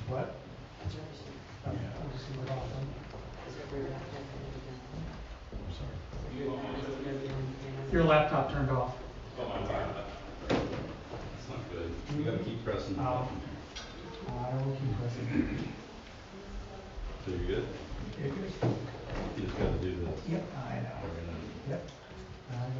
What? Yeah. I'll just leave it off then. I'm sorry. Your laptop turned off. It's not good. You gotta keep pressing the button. I will keep pressing. So you're good? It is. You just gotta do this. Yep, I know. Very nice. Yep, I got you.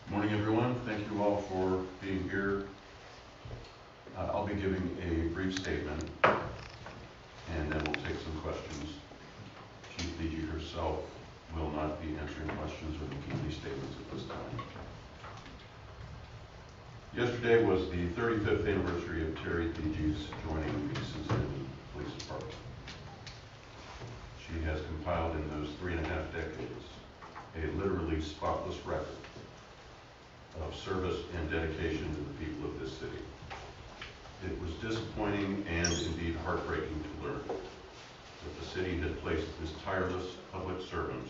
Morning, everyone. Thank you all for being here. I'll be giving a brief statement, and then we'll take some questions. Chief DG herself will not be answering questions or making any statements at this time. Yesterday was the 35th anniversary of Terry DG's joining the Cincinnati Police Department. She has compiled in those 3.5 decades a literally spotless record of service and dedication to the people of this city. It was disappointing and indeed heartbreaking to learn that the city had placed this tireless public servant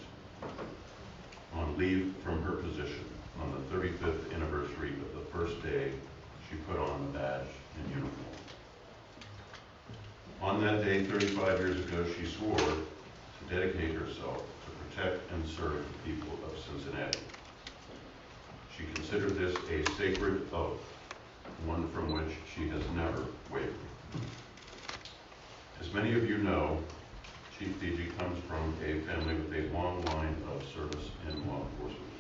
on leave from her position on the 35th anniversary of the first day she put on the badge and uniform. On that day, 35 years ago, she swore to dedicate herself to protect and serve the people of Cincinnati. She considered this a sacred oath, one from which she has never wavered. As many of you know, Chief DG comes from a family with a long line of service in law enforcement.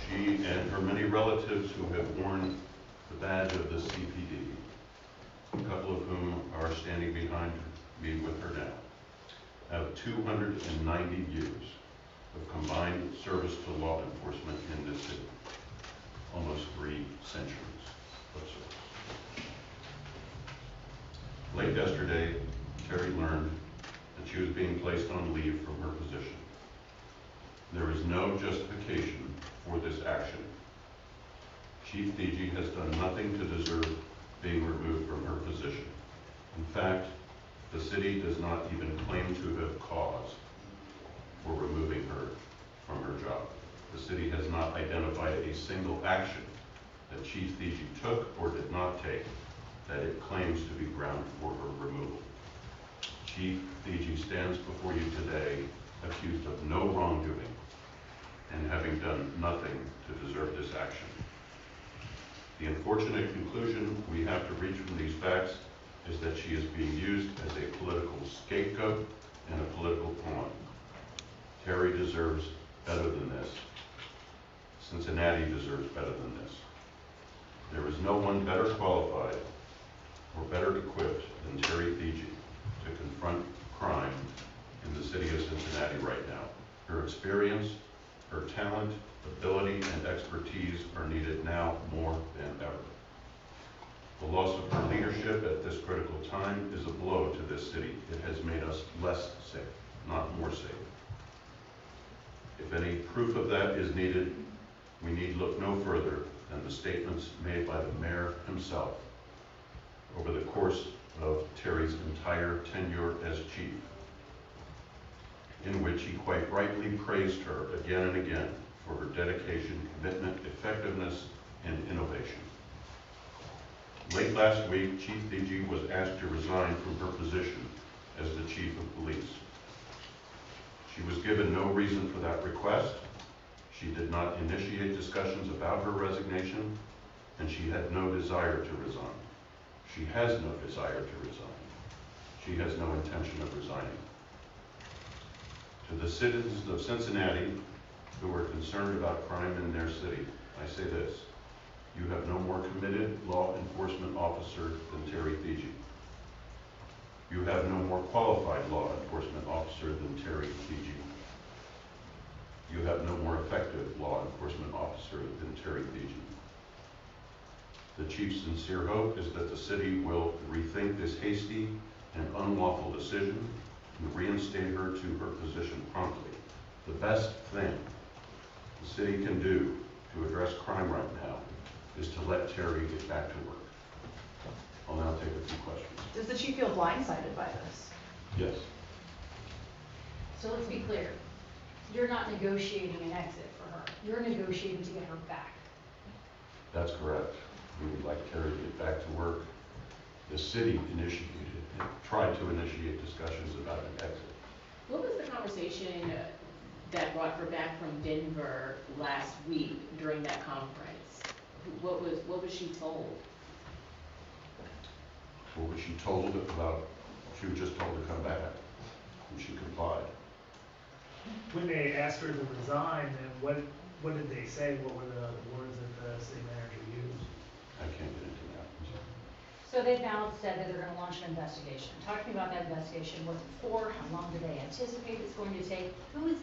She and her many relatives who have worn the badge of the CPD, a couple of whom are standing behind me with her now, have 290 years of combined service to law enforcement in this city. Almost 3 centuries of service. Late yesterday, Terry learned that she was being placed on leave from her position. There is no justification for this action. Chief DG has done nothing to deserve being removed from her position. In fact, the city does not even claim to have cause for removing her from her job. The city has not identified a single action that Chief DG took or did not take that it claims to be ground for her removal. Chief DG stands before you today accused of no wrongdoing and having done nothing to deserve this action. The unfortunate conclusion we have to reach from these facts is that she is being used as a political scapegoat and a political pawn. Terry deserves better than this. Cincinnati deserves better than this. There is no one better qualified or better equipped than Terry DG to confront crime in the city of Cincinnati right now. Her experience, her talent, ability, and expertise are needed now more than ever. The loss of her leadership at this critical time is a blow to this city. It has made us less safe, not more safe. If any proof of that is needed, we need look no further than the statements made by the mayor himself over the course of Terry's entire tenure as chief, in which he quite rightly praised her again and again for her dedication, commitment, effectiveness, and innovation. Late last week, Chief DG was asked to resign from her position as the chief of police. She was given no reason for that request. She did not initiate discussions about her resignation, and she had no desire to resign. She has no desire to resign. She has no intention of resigning. To the citizens of Cincinnati who are concerned about crime in their city, I say this: you have no more committed law enforcement officer than Terry DG. You have no more qualified law enforcement officer than Terry DG. You have no more effective law enforcement officer than Terry DG. The chief's sincere hope is that the city will rethink this hasty and unlawful decision and reinstate her to her position promptly. The best thing the city can do to address crime right now is to let Terry get back to work. I'll now take a few questions. Does the chief feel blindsided by this? Yes, So let's be clear, you're not negotiating an exit for her, you're negotiating to get her back. that's correct. We would like Terry to get back to work. The city tried to initiate discussions about an exit. What was the conversation that brought her back from Denver last week during that conference? What was she told? What was she told about? She was just told to come back, and she complied. When they asked her to resign, then what did they say? What were the words that the city manager used? I can't get into that. I'm sorry. So they've now said that they're gonna launch an investigation. Talk to me about that investigation, what's it for, how long do they anticipate it's going to take, who is